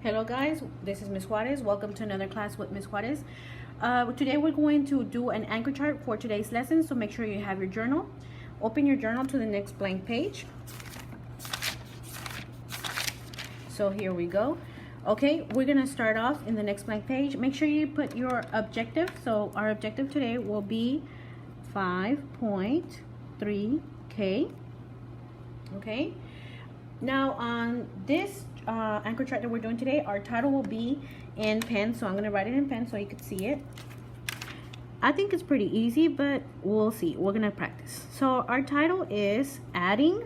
Hello guys, this is Ms. Juarez. Welcome to another class with Ms. Juarez. Today we're going to do an anchor chart for today's lesson, so make sure you have your journal. Open your journal to the next blank page. So here we go. Okay, we're gonna start off in the next blank page. Make sure you put your objective. So our objective today will be 5.3K. Okay, now on this anchor chart that we're doing today, our title will be in pen, so I'm going to write it in pen so you can see it. I think it's pretty easy, but we'll see. We're going to practice. So our title is adding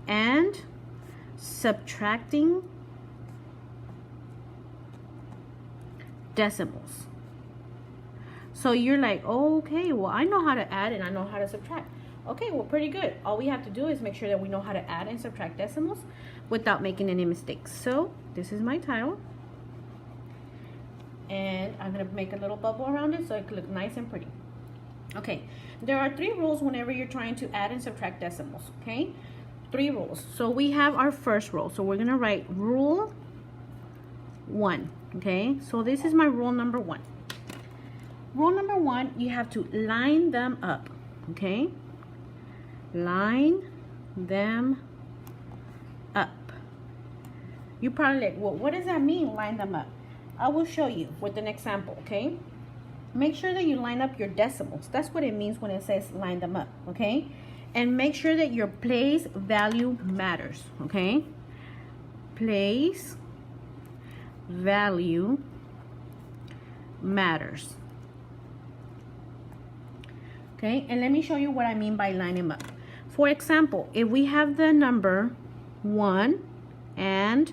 and subtracting decimals. So you're like, oh, okay, well, I know how to add and I know how to subtract. Okay, well, pretty good. All we have to do is make sure that we know how to add and subtract decimals without making any mistakes. So this is my title. And I'm going to make a little bubble around it so it can look nice and pretty. Okay, there are 3 rules whenever you're trying to add and subtract decimals, okay? 3 rules. So we have our first rule. So we're going to write rule 1, okay? So this is my rule number 1. Rule number 1, you have to line them up, okay? Line them up. You probably like, well, what does that mean, line them up? I will show you with an example, okay? Make sure that you line up your decimals. That's what it means when it says line them up, okay? And make sure that your place value matters, okay? Place value matters. Okay, and let me show you what I mean by line them up. For example, if we have the number 1 and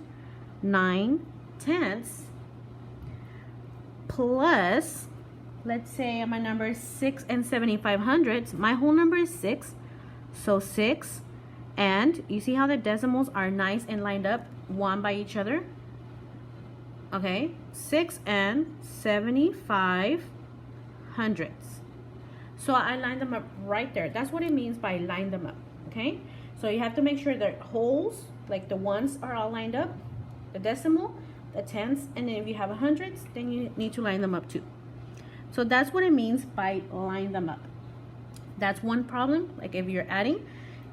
9/10 plus, let's say my number is 6 and 75/100, my whole number is 6. So 6, and you see how the decimals are nice and lined up one by each other? Okay, 6 and 75/100. So I lined them up right there. That's what it means by line them up, okay? So you have to make sure that wholes, like the ones, are all lined up, the decimal, the tenths, and then if you have hundreds, then you need to line them up too. So that's what it means by line them up. That's one problem. Like if you're adding,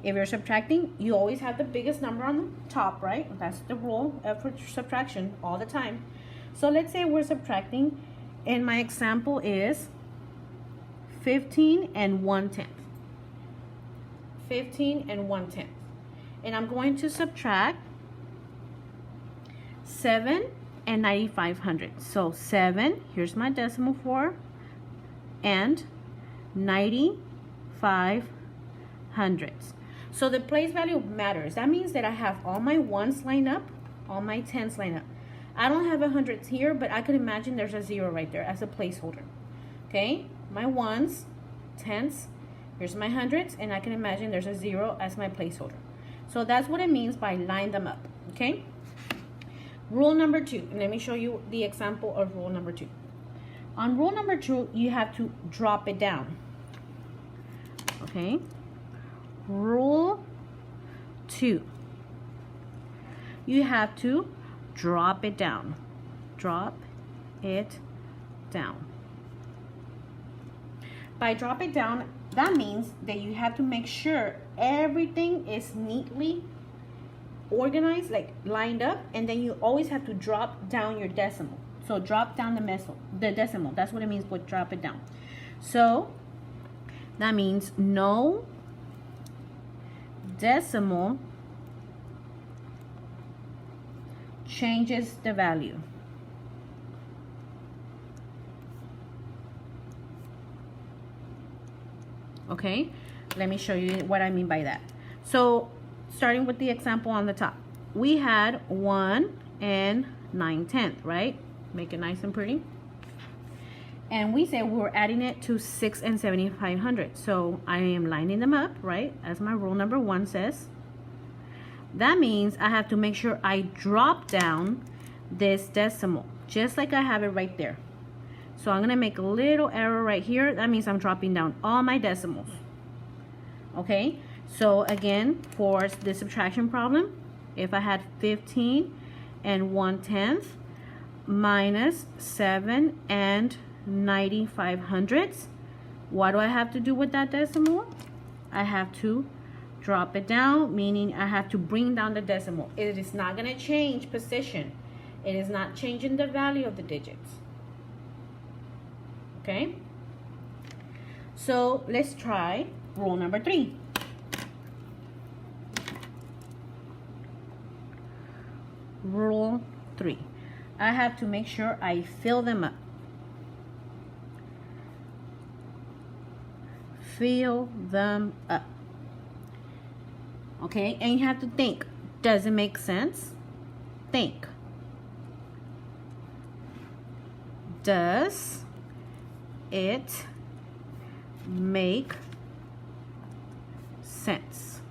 if you're subtracting, you always have the biggest number on the top, right? That's the rule for subtraction all the time. So let's say we're subtracting, and my example is 15 and 1/10. 15 and 1/10. And I'm going to subtract 7 and 95/100. So 7, here's my decimal for, and 95/100. So the place value matters. That means that I have all my 1s lined up, all my 10s lined up. I don't have 100s here, but I could imagine there's a 0 right there as a placeholder. Okay, my 1s, 10s, here's my 100s, and I can imagine there's a 0 as my placeholder. So that's what it means by line them up, okay? Rule number 2, and let me show you the example of rule number 2. On rule number 2, you have to drop it down, okay? Rule 2, you have to drop it down. Drop it down. By drop it down, that means that you have to make sure everything is neatly organized, like lined up, and then you always have to drop down your decimal. So drop down the decimal. That's what it means with drop it down. So that means no decimal changes the value. Okay, let me show you what I mean by that. So starting with the example on the top, we had 1 and 9/10, right? Make it nice and pretty. And we said we were adding it to 6 and 75/100. So I am lining them up, right? As my rule number 1 says. That means I have to make sure I drop down this decimal, just like I have it right there. So I'm going to make a little arrow right here. That means I'm dropping down all my decimals. Okay, so again, for the subtraction problem, if I had 15 and 1/10 minus 7 and 95/100. What do I have to do with that decimal? I have to drop it down, meaning I have to bring down the decimal. It is not going to change position. It is not changing the value of the digits. Okay? So let's try rule number 3. Rule 3. I have to make sure I fill them up. Fill them up. Okay, and you have to think, does it make sense? Think. Does it make sense?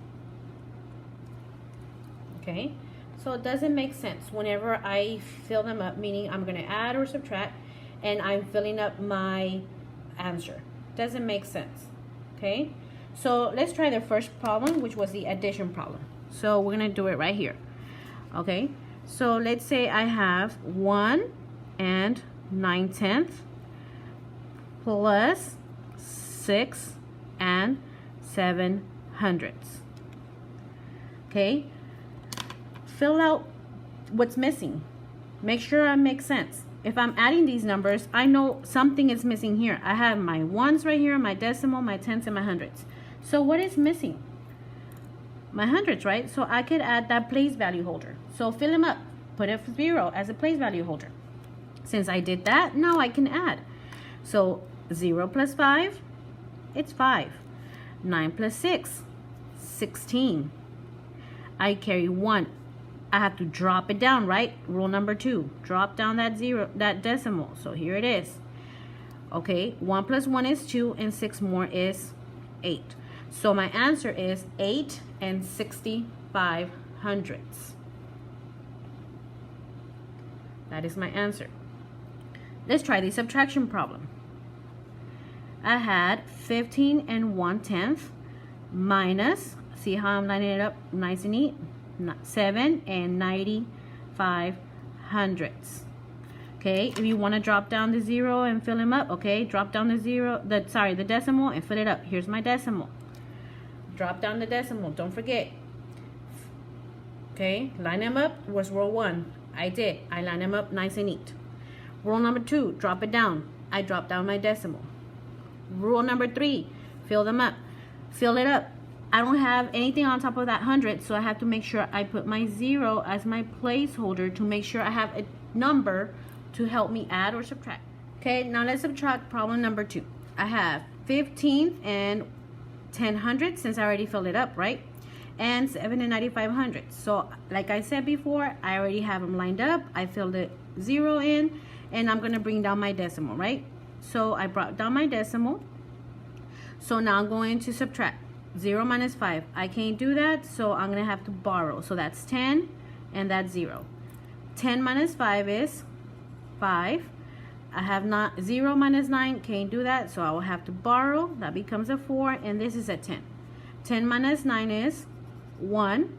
Okay, so it doesn't make sense whenever I fill them up, meaning I'm going to add or subtract, and I'm filling up my answer. Doesn't make sense. Okay, so let's try the first problem, which was the addition problem. So we're going to do it right here. Okay, so let's say I have 1 and 9/10 plus 6 and 7/100. Okay, fill out what's missing. Make sure it makes sense. If I'm adding these numbers, I know something is missing here. I have my ones right here, my decimal, my tenths, and my hundreds. So what is missing? My hundreds, right? So I could add that place value holder. So fill them up. Put a 0 as a place value holder. Since I did that, now I can add. So 0 plus 5, it's 5. 9 plus 6, 16. I carry 1. I have to drop it down, right? Rule number 2. Drop down that 0, that decimal. So here it is. Okay, 1 plus 1 is 2, and 6 more is 8. So my answer is 8 and 65/100. That is my answer. Let's try the subtraction problem. I had 15 and 1/10 minus, see how I'm lining it up nice and neat? 7 and 95/100. Okay, if you want to drop down the 0 and fill them up, okay, drop down the the decimal and fill it up. Here's my decimal. Drop down the decimal, don't forget. Okay, line them up was rule 1. I did. I line them up nice and neat. Rule number 2, drop it down. I drop down my decimal. Rule number 3, fill them up. Fill it up. I don't have anything on top of that 100, so I have to make sure I put my 0 as my placeholder to make sure I have a number to help me add or subtract. Okay, now let's subtract problem number 2. I have 15 and 10/100, since I already filled it up, right? And 7 and 95/100. So like I said before, I already have them lined up. I filled the 0 in, and I'm going to bring down my decimal, right? So I brought down my decimal. So now I'm going to subtract. 0 minus 5. I can't do that, so I'm going to have to borrow. So that's 10, and that's 0. 10 minus 5 is 5. I have not 0 minus 9. Can't do that, so I will have to borrow. That becomes a 4, and this is a 10. 10 minus 9 is 1.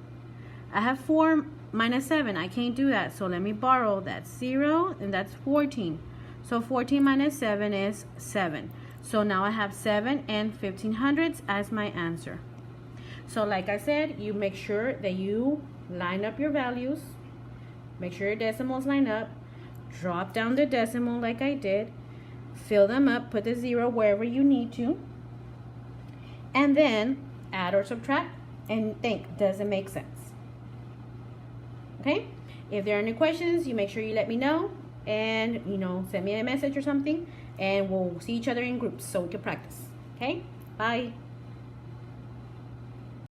I have 4 minus 7. I can't do that, so let me borrow. That's 0, and that's 14. So 14 minus 7 is 7. So now I have 7 and 15/100 as my answer. So like I said, you make sure that you line up your values. Make sure your decimals line up. Drop down the decimal like I did. Fill them up. Put the 0 wherever you need to. And then add or subtract and think, does it make sense? Okay? If there are any questions, you make sure you let me know. And, send me a message or something. And we'll see each other in groups so we can practice. Okay? Bye.